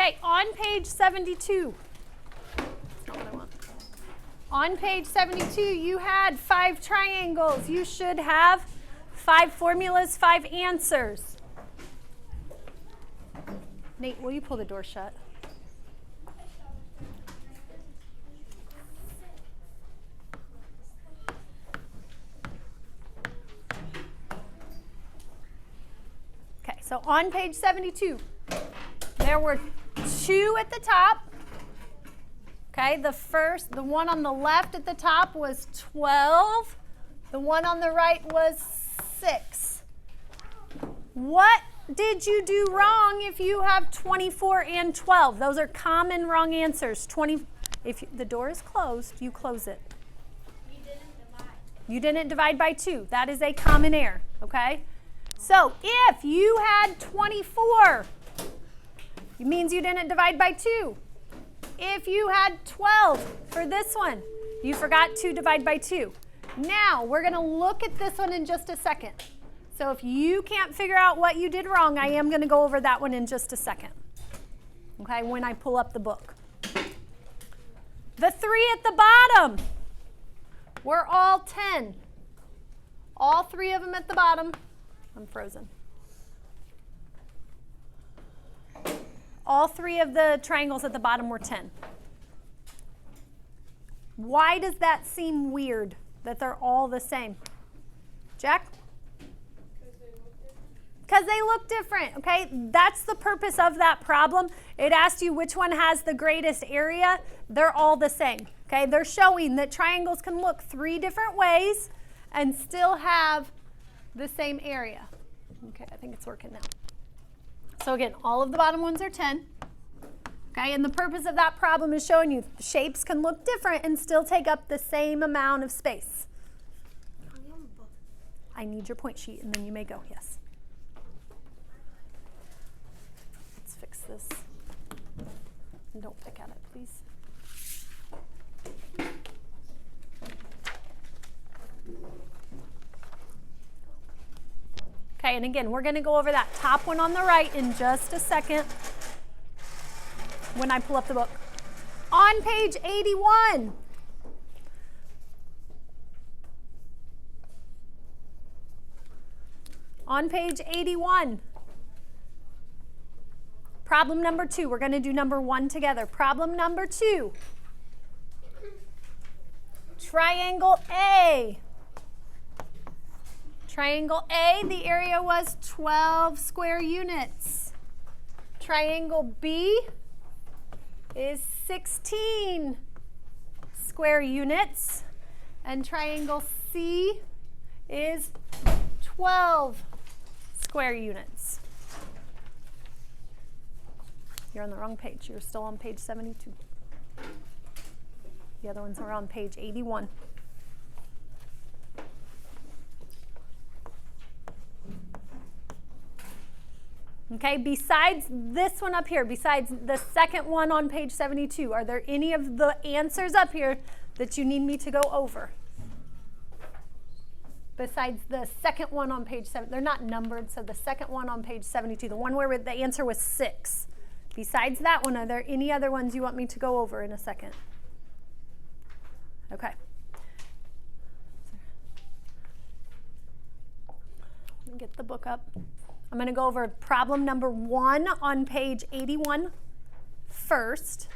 Okay, on page 72. That's not what I want. On page 72, you had 5 triangles. You should have 5 formulas, 5 answers. Nate, will you pull the door shut? Okay, so on page 72, there were 2 at the top. Okay, the one on the left at the top was 12. The one on the right was 6. What did you do wrong if you have 24 and 12? Those are common wrong answers. If the door is closed, you close it. You didn't divide. You didn't divide by 2. That is a common error, okay? So if you had 24, it means you didn't divide by 2. If you had 12 for this one, you forgot to divide by 2. Now, we're going to look at this one in just a second. So if you can't figure out what you did wrong, I am going to go over that one in just a second, okay, when I pull up the book. The 3 at the bottom were all 10. All 3 of them at the bottom. I'm frozen. All 3 of the triangles at the bottom were 10. Why does that seem weird that they're all the same? Jack? Because they look different, okay? That's the purpose of that problem. It asked you which one has the greatest area. They're all the same, okay? They're showing that triangles can look 3 different ways and still have the same area. Okay, I think it's working now. So again, all of the bottom ones are 10. Okay, and the purpose of that problem is showing you shapes can look different and still take up the same amount of space. I need your point sheet and then you may go, yes. Let's fix this. And don't pick at it, please. Okay, and again, we're going to go over that top one on the right in just a second when I pull up the book. On page 81. On page 81. Problem number 2. We're going to do number 1 together. Problem number 2. Triangle A. Triangle A, the area was 12 square units. Triangle B is 16 square units. And triangle C is 12 square units. You're on the wrong page. You're still on page 72. The other ones are on page 81. Okay, besides this one up here, besides the second one on page 72, are there any of the answers up here that you need me to go over? Besides the second one on page 7, they're not numbered, so the second one on page 72, the one where the answer was 6. Besides that one, are there any other ones you want me to go over in a second? Okay. Let me get the book up. I'm going to go over problem number 1 on page 81 first,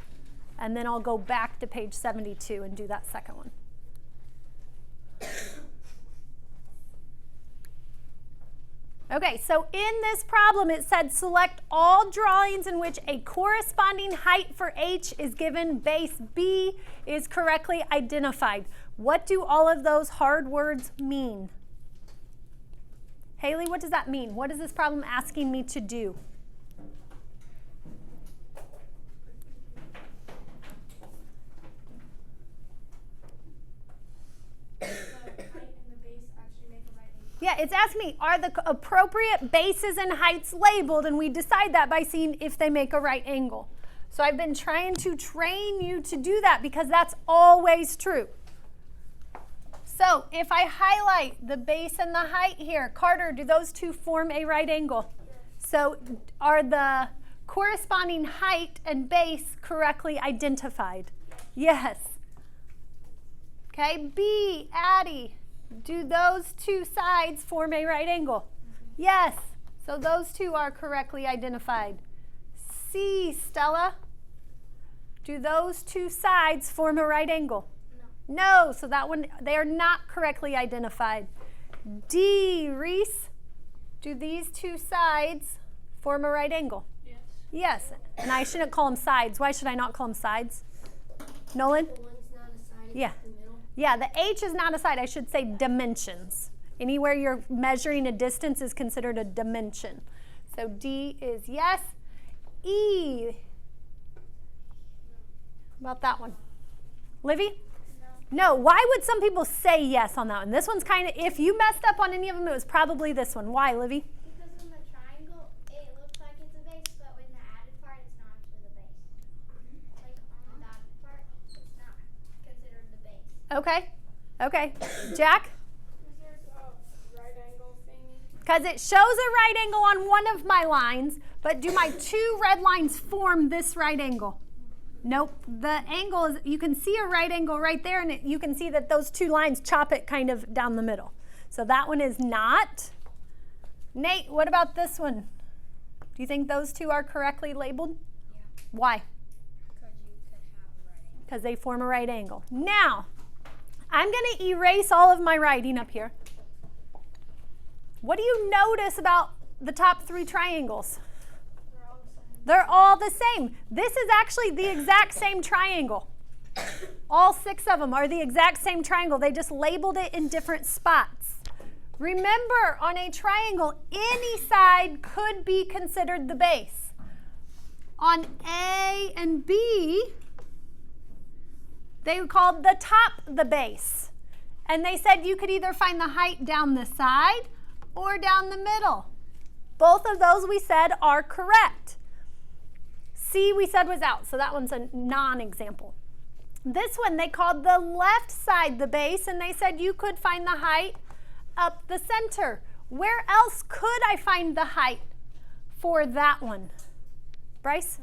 and then I'll go back to page 72 and do that second one. Okay, so in this problem it said select all drawings in which a corresponding height for H is given, base B is correctly identified. What do all of those hard words mean? Haley, what does that mean? What is this problem asking me to do? Yeah, it's asking me, are the appropriate bases and heights labeled? And we decide that by seeing if they make a right angle. So I've been trying to train you to do that because that's always true. So if I highlight the base and the height here, Carter, do those two form a right angle? So are the corresponding height and base correctly identified? Yes. Okay, B, Addie, do those two sides form a right angle? Yes. So those two are correctly identified. C, Stella, do those two sides form a right angle? No. No, so that one, they are not correctly identified. D, Reese, do these two sides form a right angle? Yes. Yes. And I shouldn't call them sides. Why should I not call them sides? Nolan? The one's not a side, it's Yeah. the middle. Yeah, the H is not a side. I should say dimensions. Anywhere you're measuring a distance is considered a dimension. So D is yes. E. About that one? Livy? No. Why would some people say yes on that one? This one's kind of, if you messed up on any of them, it was probably this one. Why, Livy? Because in the triangle, it looks like it's a base, but in the added part, it's not actually the base. Like on the dotted part, it's not considered the base. Okay. Okay. Jack? Is there a right angle thingy? Because it shows a right angle on one of my lines, but do my two red lines form this right angle? Nope. The angle is, you can see a right angle right there, and you can see that those two lines chop it kind of down the middle. So that one is not. Nate, what about this one? Do you think those two are correctly labeled? Yeah. Why? Because you could have a right angle. Because they form a right angle. Now, I'm going to erase all of my writing up here. What do you notice about the top three triangles? They're all the same. This is actually the exact same triangle. All 6 of them are the exact same triangle. They just labeled it in different spots. Remember, on a triangle, any side could be considered the base. On A and B, they called the top the base. And they said you could either find the height down the side or down the middle. Both of those we said are correct. C we said was out, so that one's a non-example. This one they called the left side the base, and they said you could find the height up the center. Where else could I find the height for that one? Bryce?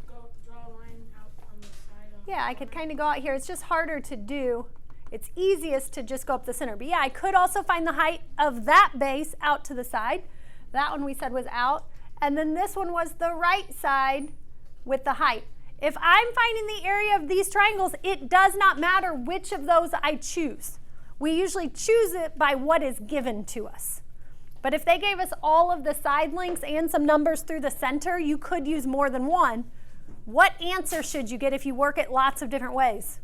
Draw a line out on the side. Yeah, I could kind of go out here. It's just harder to do. It's easiest to just go up the center. But yeah, I could also find the height of that base out to the side. That one we said was out. And then this one was the right side with the height. If I'm finding the area of these triangles, it does not matter which of those I choose. We usually choose it by what is given to us. But if they gave us all of the side lengths and some numbers through the center, you could use more than one. What answer should you get if you work it lots of different ways?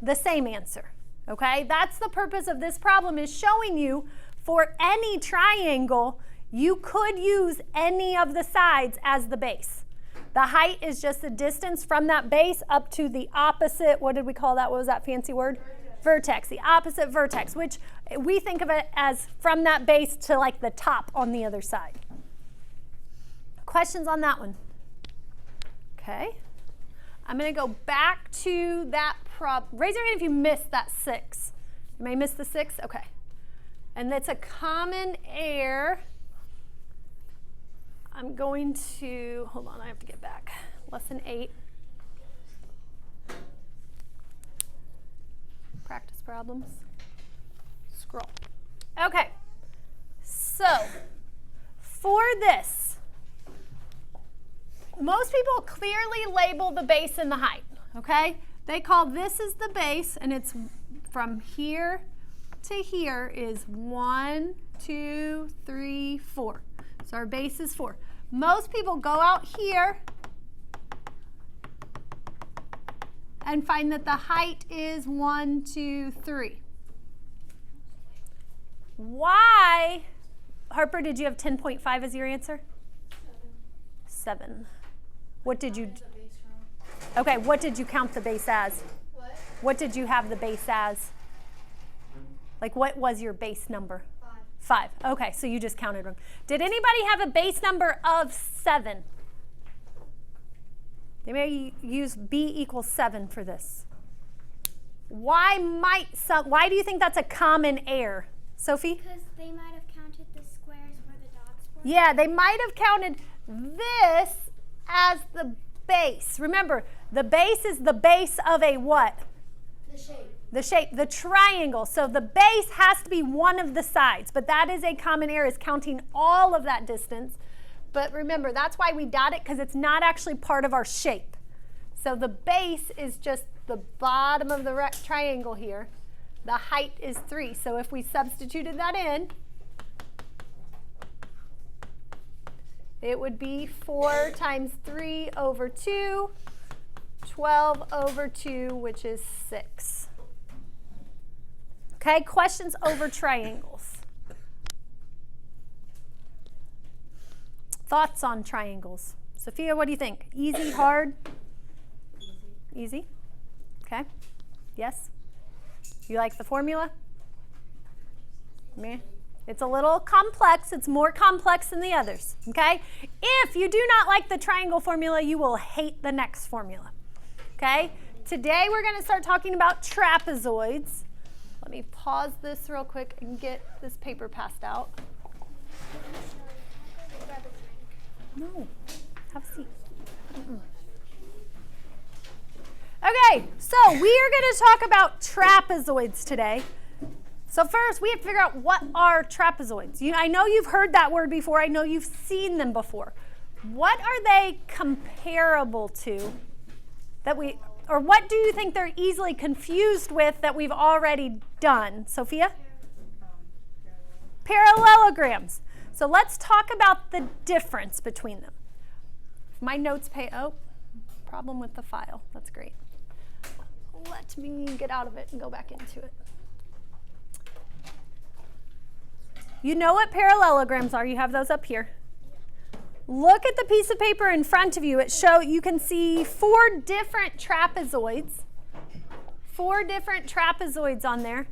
The same answer. Okay? That's the purpose of this problem, is showing you for any triangle, you could use any of the sides as the base. The height is just the distance from that base up to the opposite, what did we call that? What was that fancy word? Vertex. The opposite vertex, which we think of it as from that base to like the top on the other side. Questions on that one? Okay. I'm going to go back to that problem. Raise your hand if you missed that 6. You may miss the 6? Okay. And that's a common error. I'm going to, hold on, I have to get back. Lesson 8. Practice problems. Scroll. Okay. So, for this, most people clearly label the base and the height, okay? They call this is the base, and it's from here to here is 1, 2, 3, 4. So our base is 4. Most people go out here and find that the height is 1, 2, 3. Why? Harper, did you have 10.5 as your answer? 7. What did you? Okay, what did you count the base as? What? What did you have the base as? Like, what was your base number? 5. 5. Okay, so you just counted wrong. Did anybody have a base number of 7? They may use B equals 7 for this. Why do you think that's a common error? Sophie? Because they might have counted the squares where the dots were. Yeah, they might have counted this as the base. Remember, the base is the base of a what? The shape. The shape, the triangle. So the base has to be one of the sides, but that is a common error, is counting all of that distance. But remember, that's why we dot it, because it's not actually part of our shape. So the base is just the bottom of the triangle here. The height is 3. So if we substituted that in, it would be 4 times 3 over 2, 12 over 2, which is 6. Okay, questions over triangles. Thoughts on triangles? Sophia, what do you think? Easy, hard? Easy. Okay. Yes? You like the formula? Meh. It's a little complex. It's more complex than the others. Okay? If you do not like the triangle formula, you will hate the next formula. Okay? Today we're going to start talking about trapezoids. Let me pause this real quick and get this paper passed out. No. Have a seat. Okay, so we are going to talk about trapezoids today. So first, we have to figure out what are trapezoids. I know you've heard that word before. I know you've seen them before. What are they comparable to or what do you think they're easily confused with that we've already done? Sophia? Parallelograms. So let's talk about the difference between them. My notes problem with the file. That's great. Let me get out of it and go back into it. You know what parallelograms are. You have those up here. Look at the piece of paper in front of you. You can see 4 different trapezoids. 4 different trapezoids on there.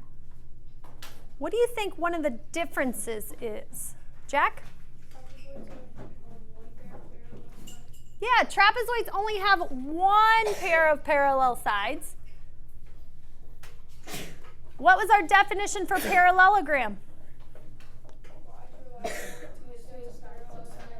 What do you think one of the differences is? Jack? Yeah, trapezoids only have 1 pair of parallel sides. What was our definition for parallelogram?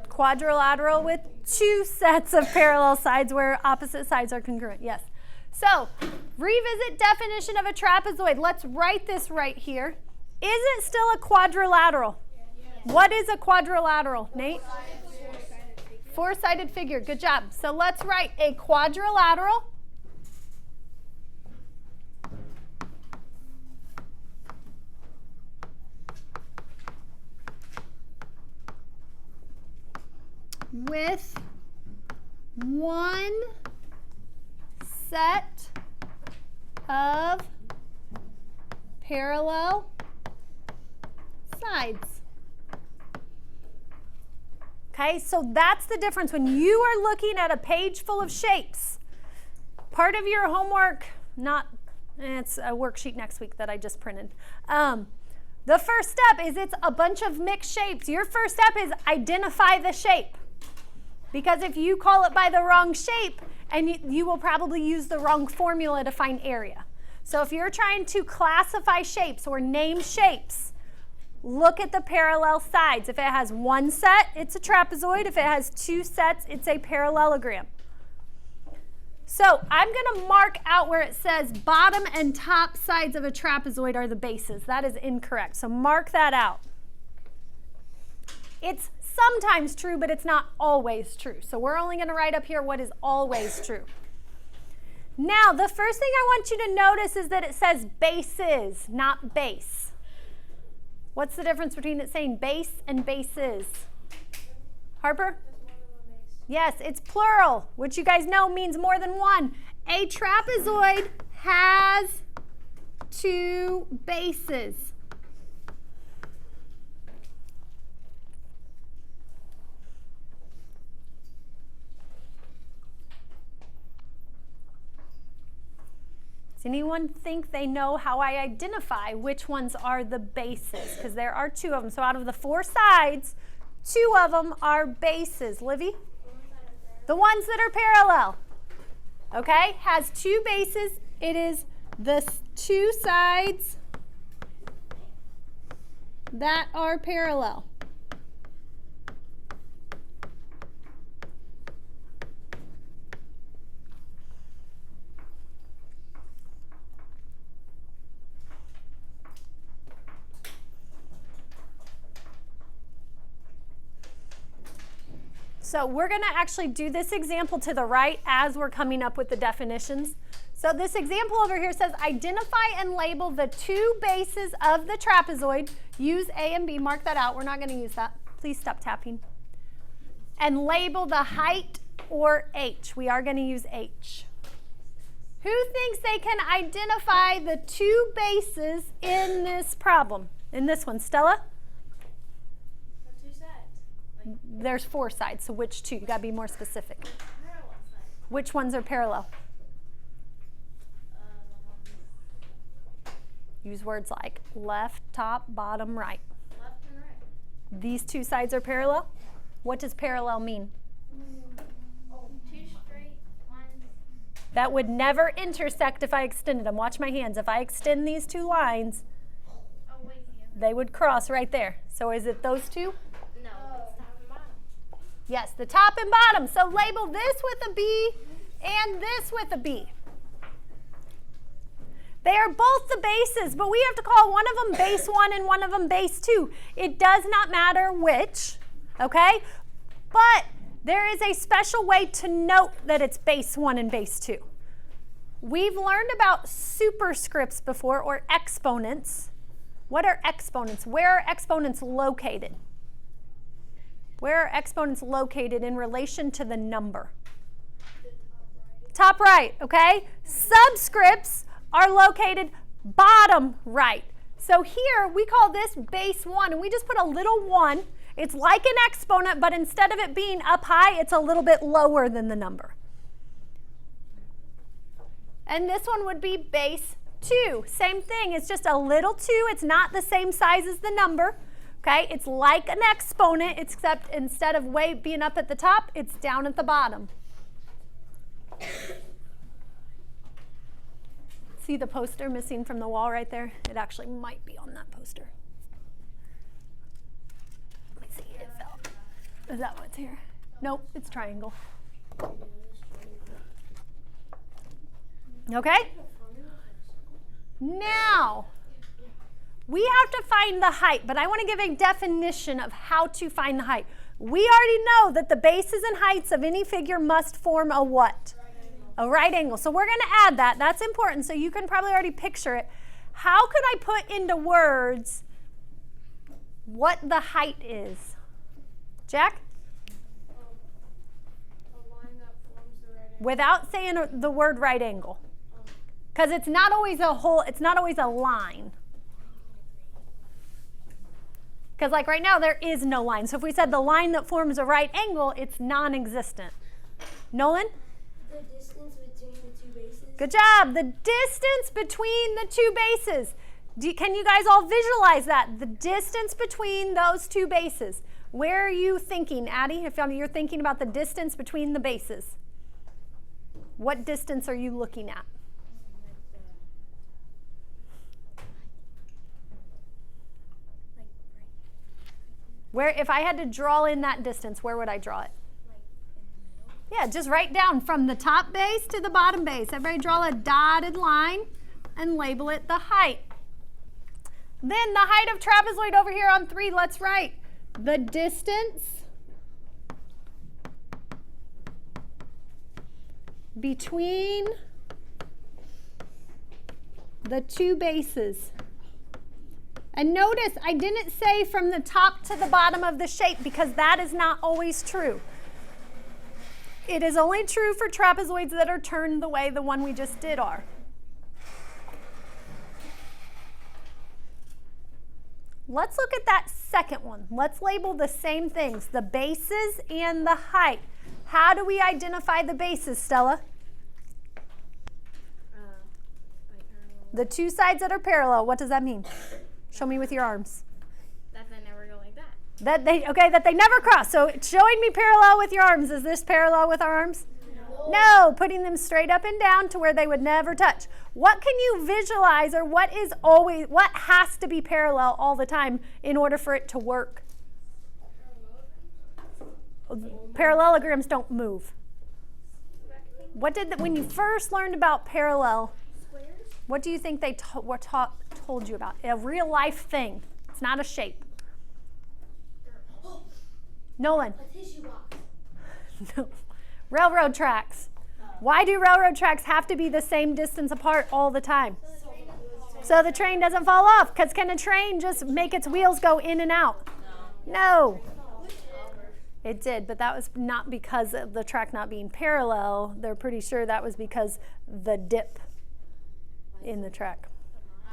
Quadrilateral with 2 sets of parallel sides where opposite sides are congruent. Yes. So, revisit definition of a trapezoid. Let's write this right here. Is it still a quadrilateral? Yes. What is a quadrilateral, Nate? 4-sided figure. Good job. So let's write a quadrilateral with 1 set of parallel sides. Okay, so that's the difference. When you are looking at a page full of shapes, part of your homework, it's a worksheet next week that I just printed. The first step is it's a bunch of mixed shapes. Your first step is identify the shape. Because if you call it by the wrong shape, and you will probably use the wrong formula to find area. So if you're trying to classify shapes or name shapes, look at the parallel sides. If it has 1 set, it's a trapezoid. If it has 2 sets, it's a parallelogram. So I'm going to mark out where it says bottom and top sides of a trapezoid are the bases. That is incorrect. So mark that out. It's sometimes true, but it's not always true. So we're only going to write up here what is always true. Now, the first thing I want you to notice is that it says bases, not base. What's the difference between it saying base and bases? Harper? Yes, it's plural, which you guys know means more than one. A trapezoid has 2 bases. Does anyone think they know how I identify which ones are the bases? Because there are 2 of them. So out of the 4 sides, 2 of them are bases. Livy? The ones that are parallel. Okay? Has 2 bases. It is the 2 sides that are parallel. So we're going to actually do this example to the right as we're coming up with the definitions. So this example over here says, identify and label the two bases of the trapezoid. Use A and B. Mark that out. We're not going to use that. Please stop tapping. And label the height or H. We are going to use H. Who thinks they can identify the two bases in this problem? In this one, Stella? The two sides. There's 4 sides, so which 2? You got to be more specific. Parallel sides. Which ones are parallel? Use words like left, top, bottom, right. Left and right. These 2 sides are parallel? What does parallel mean? Two straight lines. That would never intersect if I extended them. Watch my hands. If I extend these 2 lines, Oh, wait, yeah. they would cross right there. So is it those 2? No, it's top and bottom. Yes, the top and bottom. So label this with a B and this with a B. They are both the bases, but we have to call one of them base 1 and one of them base 2. It does not matter which, okay? But there is a special way to note that it's base 1 and base 2. We've learned about superscripts before, or exponents. What are exponents? Where are exponents located? Where are exponents located in relation to the number? Top right, okay? Subscripts are located bottom right. So here we call this base 1, and we just put a little 1. It's like an exponent, but instead of it being up high, it's a little bit lower than the number. And this one would be base 2. Same thing, it's just a little 2. It's not the same size as the number. Okay, it's like an exponent, except instead of being up at the top, it's down at the bottom. See the poster missing from the wall right there? It actually might be on that poster. Let me see, it fell. Is that what's here? Nope, it's triangle. Okay? Now, we have to find the height, but I want to give a definition of how to find the height. We already know that the bases and heights of any figure must form a what? A right angle. So we're going to add that. That's important, so you can probably already picture it. How could I put into words what the height is? Jack? A line that forms the right angle. Without saying the word right angle. Because it's not always a line. Because like right now, there is no line. So if we said the line that forms a right angle, it's non-existent. Nolan? The distance between the two bases. Good job. The distance between the two bases. Can you guys all visualize that? The distance between those two bases. Where are you thinking, Addie? If you're thinking about the distance between the bases. What distance are you looking at? Where, if I had to draw in that distance, where would I draw it? Yeah, just write down from the top base to the bottom base. Everybody draw a dotted line and label it the height. Then the height of trapezoid over here on 3, let's write the distance between the two bases. And notice I didn't say from the top to the bottom of the shape because that is not always true. It is only true for trapezoids that are turned the way the one we just did are. Let's look at that second one. Let's label the same things, the bases and the height. How do we identify the bases, Stella? The two sides that are parallel, what does that mean? Show me with your arms. That they never go like that. That they never cross. So showing me parallel with your arms, is this parallel with our arms? No, putting them straight up and down to where they would never touch. What can you visualize, or what has to be parallel all the time in order for it to work? Parallelograms don't move. When you first learned about parallel, what do you think they told you about? A real life thing. It's not a shape. Nolan. A tissue box. No. Railroad tracks. Why do railroad tracks have to be the same distance apart all the time? So the train doesn't fall off. Because can a train just make its wheels go in and out? No. It did, but that was not because of the track not being parallel. They're pretty sure that was because the dip in the track.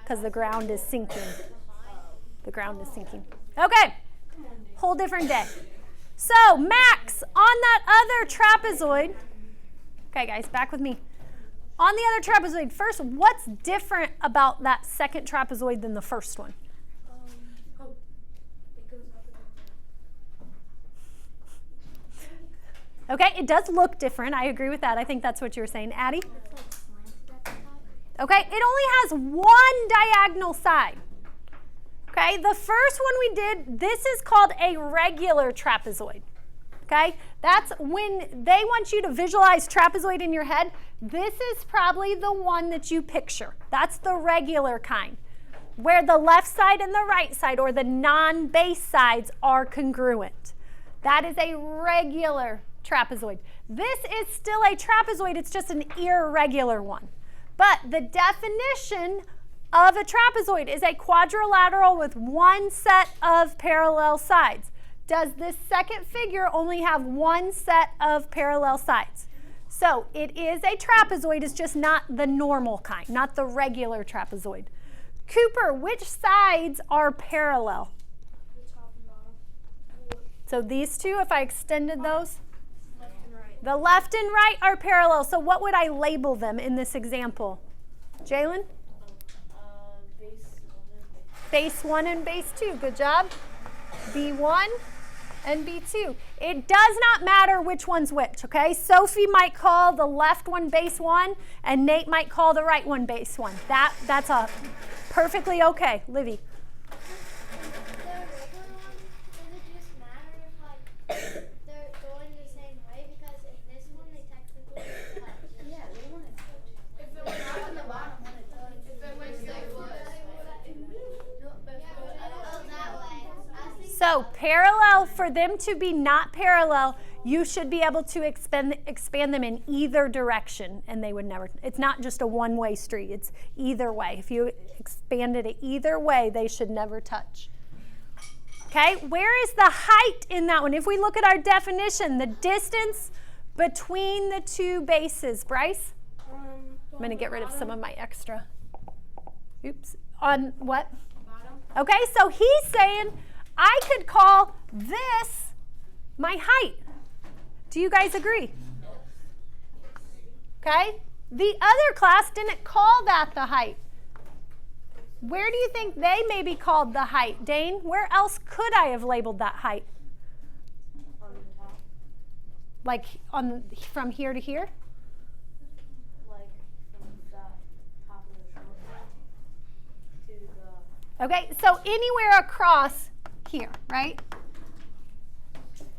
Because the ground is sinking. The ground is sinking. Okay. Whole different day. So, Max, on that other trapezoid. Okay, guys, back with me. On the other trapezoid, first, what's different about that second trapezoid than the first one? It goes up and down. Okay, it does look different. I agree with that. I think that's what you were saying. Addie? Okay, it only has one diagonal side. Okay, the first one we did, this is called a regular trapezoid. Okay, that's when they want you to visualize trapezoid in your head. This is probably the one that you picture. That's the regular kind, where the left side and the right side, or the non-base sides, are congruent. That is a regular trapezoid. This is still a trapezoid, it's just an irregular one. But the definition of a trapezoid is a quadrilateral with one set of parallel sides. Does this second figure only have one set of parallel sides? So it is a trapezoid, it's just not the normal kind, not the regular trapezoid. Cooper, which sides are parallel? The top and bottom. So these two, if I extended those, Left and right. the left and right are parallel. So what would I label them in this example? Jalen? Base 1 and base 2. Good job. B1 and B2. It does not matter which one's which, okay? Sophie might call the left one base 1, and Nate might call the right one base 1. That's a perfectly okay. Livy. The regular one, does it just matter if like they're going the same way? Because in this one they technically touch. Yeah, they want to touch. If it was not on the bottom, then it does. If it was like was. Oh, that way. So parallel, for them to be not parallel, you should be able to expand them in either direction, and they would never, it's not just a one-way street, it's either way. If you expanded it either way, they should never touch. Okay, where is the height in that one? If we look at our definition, the distance between the two bases. Bryce? I'm going to get rid of some of my extra. Oops. On what? Bottom. Okay, so he's saying I could call this my height. Do you guys agree? Okay? The other class didn't call that the height. Where do you think they maybe called the height? Dane, where else could I have labeled that height? On the top. Like from here to here? Like from the top of the shoulder to the. Okay, so anywhere across here, right?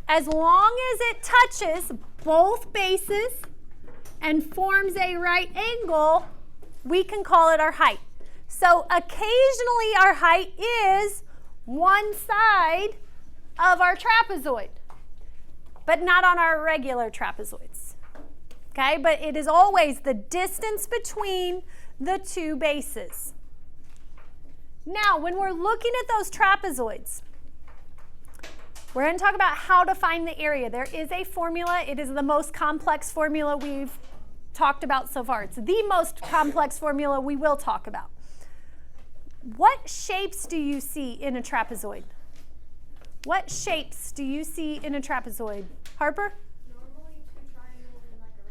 As long as it touches both bases and forms a right angle, we can call it our height. So occasionally our height is one side of our trapezoid, but not on our regular trapezoids. Okay, but it is always the distance between the two bases. Now, when we're looking at those trapezoids, we're going to talk about how to find the area. There is a formula. It is the most complex formula we've talked about so far. It's the most complex formula we will talk about. What shapes do you see in a trapezoid? What shapes do you see in a trapezoid? Harper? Normally 2 triangles and like a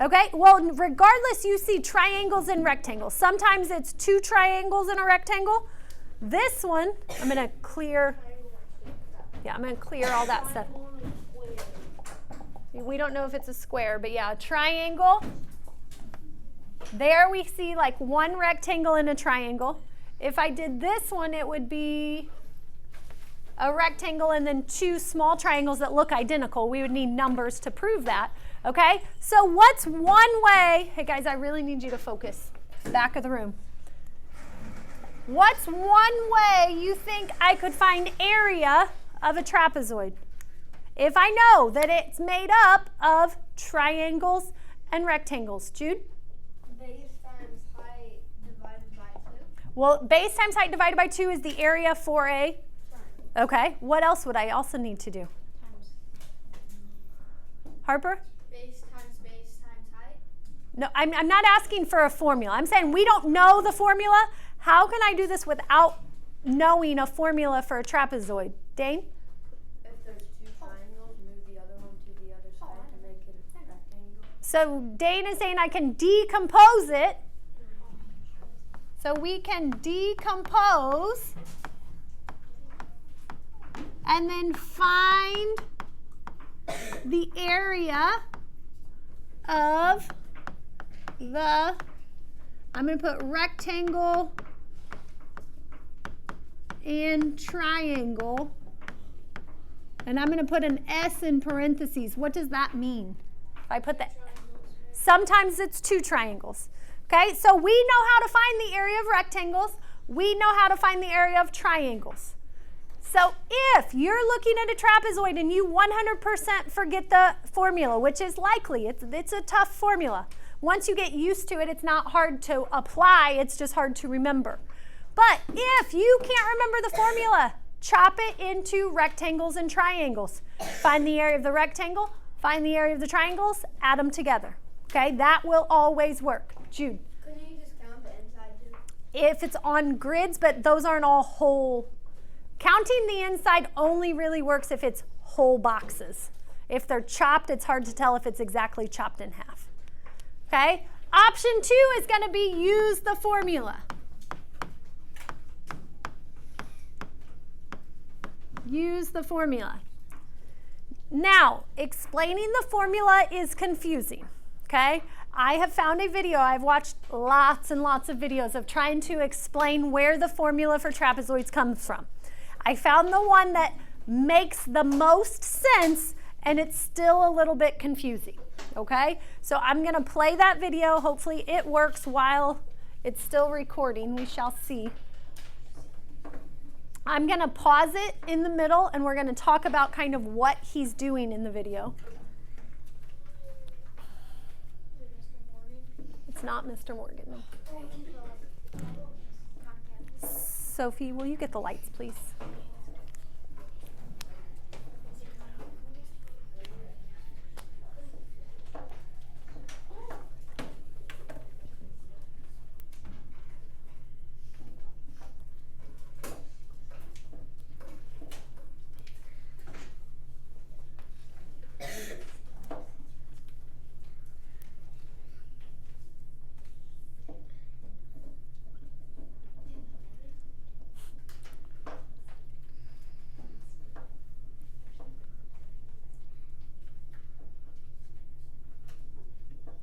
rectangle. Okay, well, regardless, you see triangles and rectangles. Sometimes it's 2 triangles and a rectangle. This one, I'm going to clear. Yeah, I'm going to clear all that stuff. We don't know if it's a square, but yeah, a triangle. There we see like 1 rectangle and a triangle. If I did this one, it would be a rectangle and then 2 small triangles that look identical. We would need numbers to prove that. Okay, so what's one way? Hey guys, I really need you to focus. Back of the room. What's one way you think I could find area of a trapezoid? if I know that it's made up of triangles and rectangles? Jude? Base times height divided by 2. Well, base times height divided by 2 is the area for a, okay. What else would I also need to do? Times Harper? base times height. No, I'm not asking for a formula. I'm saying we don't know the formula. How can I do this without knowing a formula for a trapezoid? Dane? If there's two triangles, move the other one to the other side to make it a rectangle. So Dane is saying I can decompose it. So we can decompose and then find the area of the, I'm going to put rectangle and triangle, and I'm going to put an S in parentheses. What does that mean? If I put that, sometimes it's two triangles. Okay, so we know how to find the area of rectangles. We know how to find the area of triangles. So if you're looking at a trapezoid and you 100% forget the formula, which is likely, it's a tough formula. Once you get used to it, it's not hard to apply, it's just hard to remember. But if you can't remember the formula, chop it into rectangles and triangles. Find the area of the rectangle, find the area of the triangles, add them together. Okay, that will always work. Jude. Couldn't you just count the inside too? If it's on grids, but those aren't all whole. Counting the inside only really works if it's whole boxes. If they're chopped, it's hard to tell if it's exactly chopped in half. Okay? Option 2 is going to be use the formula. Use the formula. Now, explaining the formula is confusing. Okay? I have found a video, I've watched lots and lots of videos of trying to explain where the formula for trapezoids comes from. I found the one that makes the most sense, and it's still a little bit confusing. Okay? So I'm going to play that video. Hopefully it works while it's still recording. We shall see. I'm going to pause it in the middle, and we're going to talk about kind of what he's doing in the video. It's not Mr. Morgan. No. Sophie, will you get the lights, please?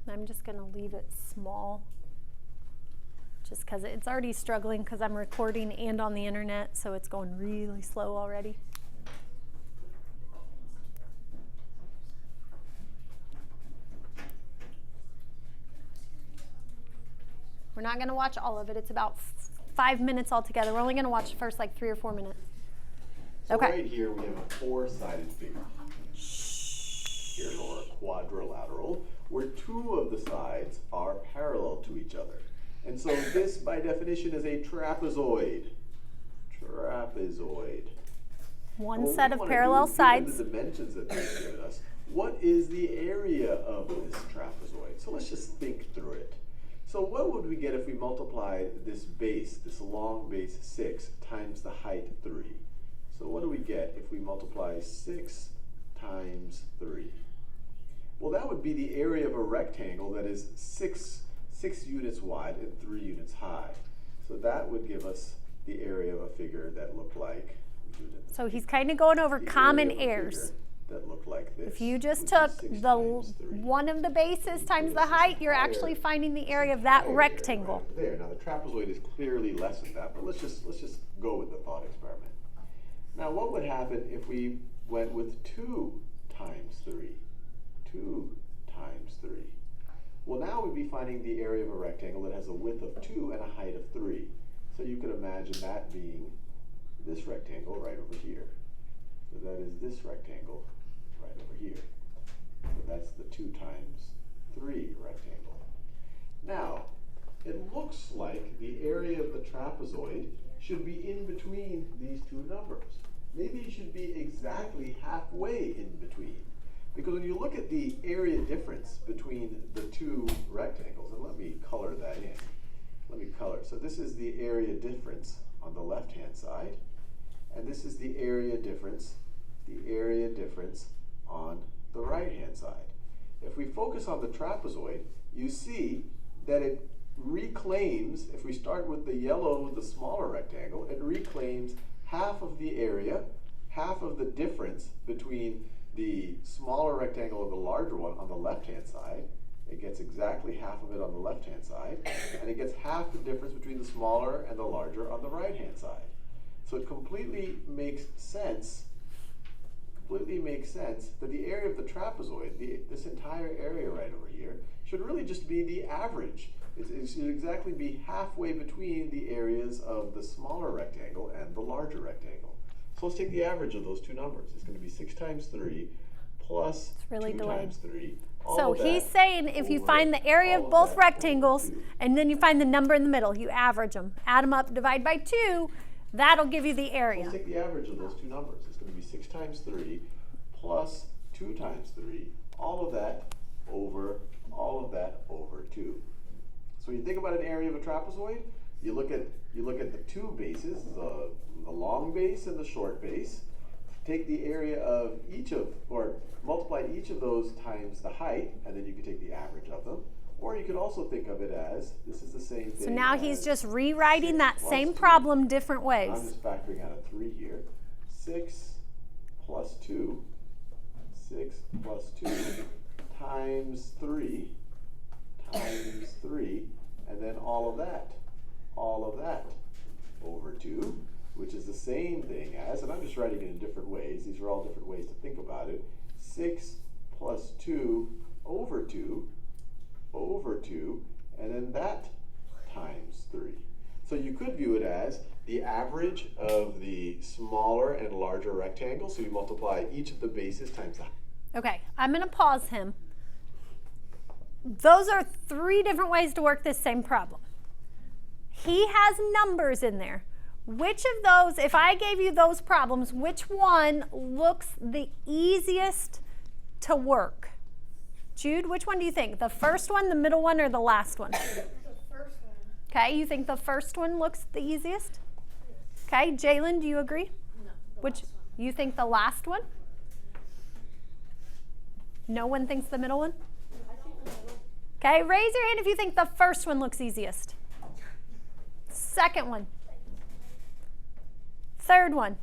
I'm just going to leave it small just because it's already struggling because I'm recording and on the internet, so it's going really slow already. We're not going to watch all of it. It's about 5 minutes altogether. We're only going to watch the first like 3 or 4 minutes. So Okay. right here we have a four-sided figure. Here, or a quadrilateral, where two of the sides are parallel to each other. And so this, by definition, is a trapezoid. Trapezoid. One set of parallel sides. Given the dimensions that they've given us, what is the area of this trapezoid? So let's just think through it. So what would we get if we multiplied this base, this long base 6, times the height 3? So what do we get if we multiply 6 times 3? Well, that would be the area of a rectangle that is 6 units wide and 3 units high. So that would give us the area of a figure that looked like. So he's kind of going over common errors. That looked like this. If you just which took is 6 the times 3. one of the bases times the height, you're actually finding the area of that rectangle. Right there. Now the trapezoid is clearly less than that, but let's just go with the thought experiment. Now what would happen if we went with 2 times 3? 2 times 3. Well, now we'd be finding the area of a rectangle that has a width of 2 and a height of 3. So you could imagine that being this rectangle right over here. So that is this rectangle 2 times 3 rectangle. Now, it looks like the area of the trapezoid should be in between these two numbers. Maybe it should be exactly halfway in between. Because when you look at the area difference between the two rectangles, and let me color that in. Let me color. So this is the area difference on the left-hand side, and this is the area difference on the right-hand side. If we focus on the trapezoid, you see that it reclaims, if we start with the yellow, the smaller rectangle, it reclaims half of the area, half of the difference between the smaller rectangle and the larger one on the left-hand side. It gets exactly half of it on the left-hand side, and it gets half the difference between the smaller and the larger on the right-hand side. So it completely makes sense that the area of the trapezoid, this entire area right over here, should really just be the average. It should exactly be halfway between the areas of the smaller rectangle and the larger rectangle. So let's take the average of those two numbers. It's going to be 6 times 3 plus 2 times 3. So he's saying if you find the area of both rectangles and then you find the number in the middle, you average them. Add them up, divide by 2, that'll give you the area. Let's take the average of those two numbers. It's going to be 6 times 3 plus 2 times 3. All of that over 2. So when you think about an area of a trapezoid, you look at the two bases, the long base and the short base. Take the area of each of, or multiply each of those times the height, and then you can take the average of them. Or you can also think of it as, this is the same thing. So now he's just rewriting that same problem different ways. I'm just factoring out a 3 here. 6 plus 2 times 3 times 3, and then all of that over 2, which is the same thing as, and I'm just writing it in different ways. These are all different ways to think about it. 6 plus 2 over 2, and then that times 3. So you could view it as the average of the smaller and larger rectangle. So you multiply each of the bases times the height. Okay, I'm going to pause him. Those are 3 different ways to work this same problem. He has numbers in there. Which of those, if I gave you those problems, which one looks the easiest to work? Jude, which one do you think? The first one, the middle one, or the last one? The first one. Okay, you think the first one looks the easiest? Okay, Jalen, do you agree? No, Which, you think the last one? No one thinks the middle one? I think the middle. Okay, raise your hand if you think the first one looks easiest. Second one. Third one.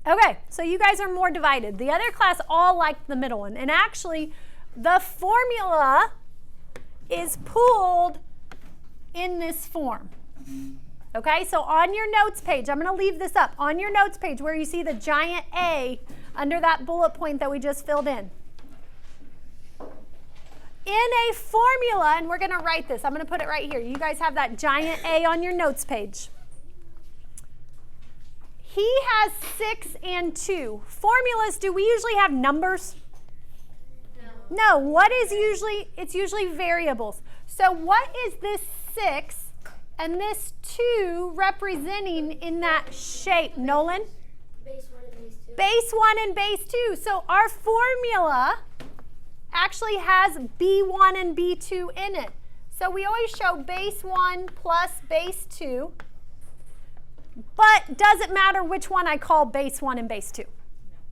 Okay, so you guys are more divided. The other class all liked the middle one. And actually, the formula is pulled in this form. Okay, so on your notes page, I'm going to leave this up. On your notes page where you see the giant A under that bullet point that we just filled in. In a formula, and we're going to write this. I'm going to put it right here. You guys have that giant A on your notes page. He has 6 and 2. Formulas, do we usually have numbers? No. What is usually, it's usually variables. So what is this 6 and this 2 representing in that shape, Nolan? Base 1 and base 2. Base 1 and base 2. So our formula actually has B1 and B2 in it. So we always show base 1 plus base 2. But does it matter which one I call base 1 and base 2?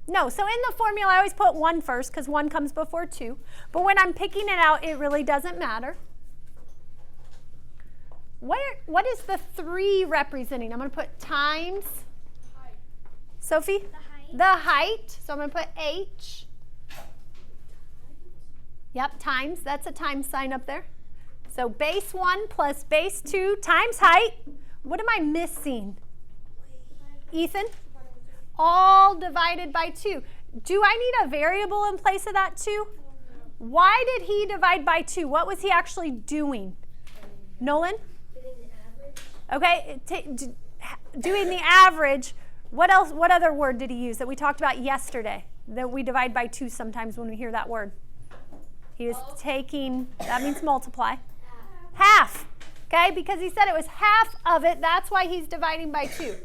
No. So in the formula, I always put 1 first because 1 comes before 2. But when I'm picking it out, it really doesn't matter. What is the 3 representing? I'm going to put times. Height. Sophie? The height. So I'm going to put H. Yep, times. That's a times sign up there. So base 1 plus base 2 times height. What am I missing? Ethan? All divided by 2. Do I need a variable in place of that 2? Why did he divide by 2? What was he actually doing? Nolan? Getting the average. Okay, doing the average. What else? What other word did he use that we talked about yesterday? that we divide by 2 sometimes when we hear that word? He is taking, that means multiply. Half. Okay, because he said it was half of it, that's why he's dividing by 2.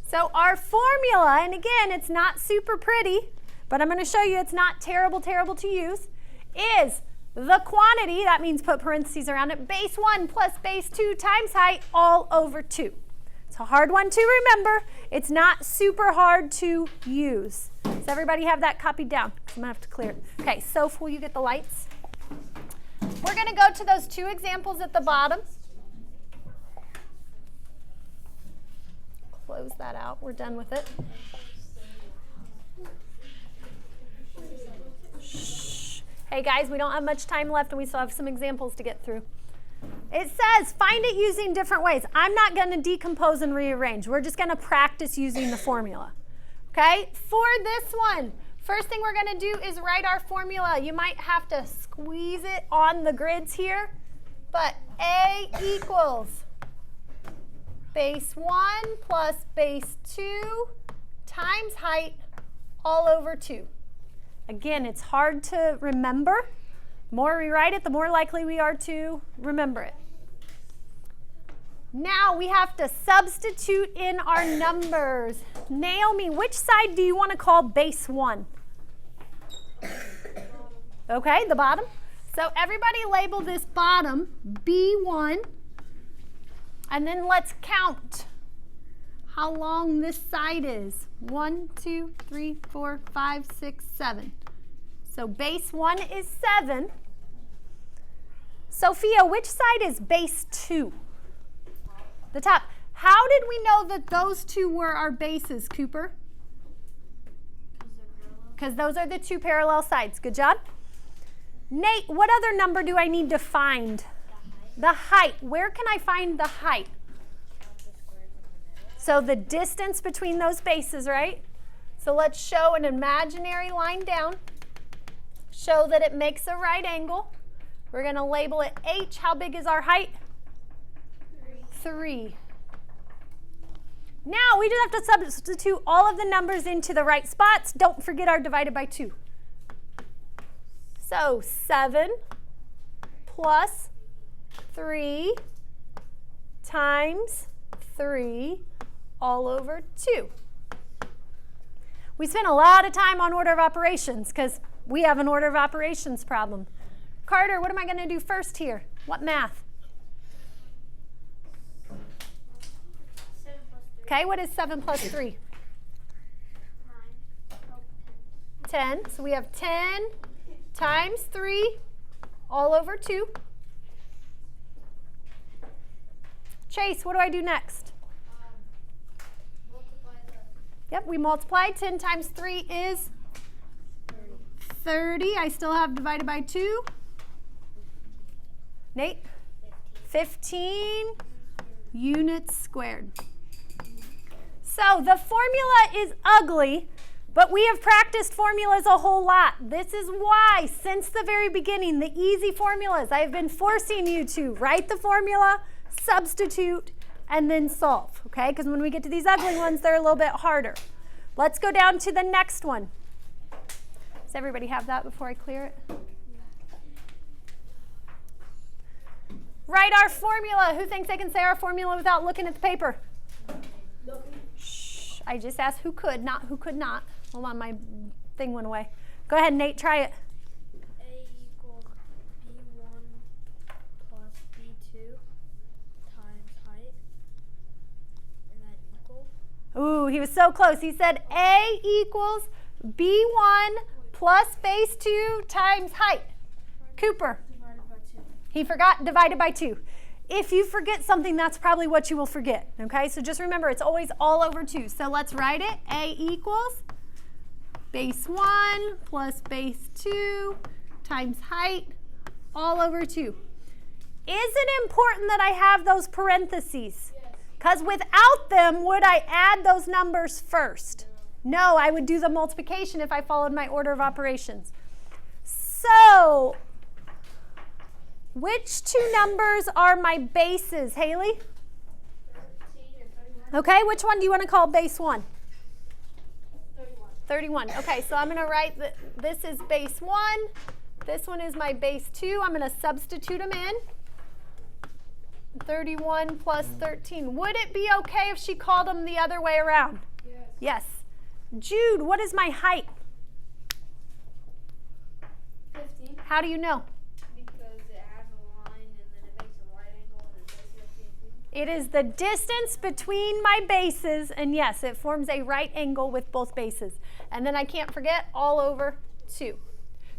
So our formula, and again, it's not super pretty, but I'm going to show you it's not terrible to use, is the quantity, that means put parentheses around it, base 1 plus base 2 times height all over 2. It's a hard one to remember. It's not super hard to use. Does everybody have that copied down? I'm going to have to clear it. Okay, Soph, will you get the lights? We're going to go to those 2 examples at the bottom. Close that out. We're done with it. Shh. Hey guys, we don't have much time left and we still have some examples to get through. It says find it using different ways. I'm not going to decompose and rearrange. We're just going to practice using the formula. Okay? For this one, first thing we're going to do is write our formula. You might have to squeeze it on the grids here, but A equals base 1 plus base 2 times height all over 2. Again, it's hard to remember. The more we write it, the more likely we are to remember it. Now we have to substitute in our numbers. Naomi, which side do you want to call base 1? Okay, the bottom. So everybody label this bottom B1. And then let's count how long this side is. 1, 2, 3, 4, 5, 6, 7. So base 1 is 7. Sophia, which side is base 2? The top. How did we know that those 2 were our bases, Cooper? Because those are the 2 parallel sides. Good job. Nate, what other number do I need to find? The height. Where can I find the height? So the distance between those bases, right? So let's show an imaginary line down. Show that it makes a right angle. We're going to label it H. How big is our height? 3. Now we just have to substitute all of the numbers into the right spots. Don't forget our divided by 2. So 7 plus 3 times 3 all over 2. We spent a lot of time on order of operations because we have an order of operations problem. Carter, what am I going to do first here? What math? 7 plus 3. Okay, what is 7 plus 3? 9. 10. So we have 10 times 3 all over 2. Chase, what do I do next? Multiply the Yep, we multiply. 10 times 3 is 30. I still have divided by 2. Nate? 15 units squared. So the formula is ugly, but we have practiced formulas a whole lot. This is why, since the very beginning, the easy formulas, I have been forcing you to write the formula, substitute, and then solve, okay? Because when we get to these ugly ones, they're a little bit harder. Let's go down to the next one. Does everybody have that before I clear it? Write our formula. Who thinks they can say our formula without looking at the paper? Shh. I just asked who could, not who could not. Hold on, my thing went away. Go ahead, Nate, try it. A equals B1 plus B2 times height. And that equals? Ooh, he was so close. He said A equals B1 plus base 2 times height. Cooper. Divided by 2. He forgot divided by 2. If you forget something, that's probably what you will forget. Okay, so just remember it's always all over 2. So let's write it. A equals base 1 plus base 2 times height all over 2. Is it important that I have those parentheses? Because without them, would I add those numbers first? No, I would do the multiplication if I followed my order of operations. So, which 2 numbers are my bases, Haley? 13 and 31. Okay, which one do you want to call base 1? 31. 31. Okay, so I'm going to write that this is base 1. This one is my base 2. I'm going to substitute them in. 31 plus 13. Would it be okay if she called them the other way around? Yes. Yes. Jude, what is my height? 15. How do you know? Because it has a line and then it makes a right angle and it says 15 feet. It is the distance between my bases, and yes, it forms a right angle with both bases. And then I can't forget all over 2.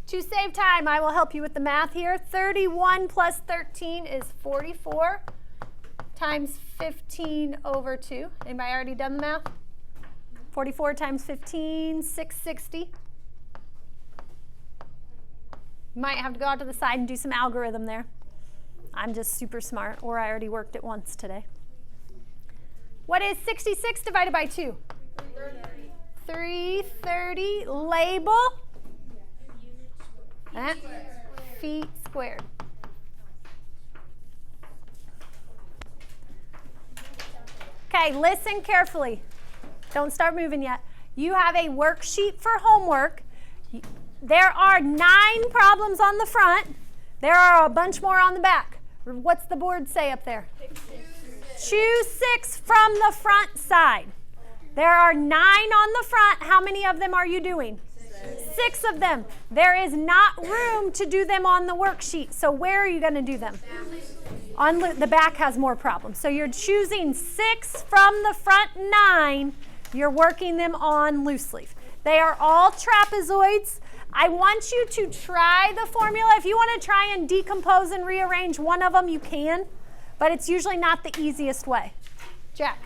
To save time, I will help you with the math here. 31 plus 13 is 44 times 15 over 2. Anybody already done the math? 44 times 15, 660. Might have to go out to the side and do some algorithm there. I'm just super smart, or I already worked it once today. What is 66 divided by 2? 330. Label? Feet squared. Okay, listen carefully. Don't start moving yet. You have a worksheet for homework. There are 9 problems on the front. There are a bunch more on the back. What's the board say up there? Choose 6 from the front side. There are 9 on the front. How many of them are you doing? 6 of them. There is not room to do them on the worksheet. So where are you going to do them? On the back has more problems. So you're choosing 6 from the front 9. You're working them on loose leaf. They are all trapezoids. I want you to try the formula. If you want to try and decompose and rearrange one of them, you can. But it's usually not the easiest way. Jack.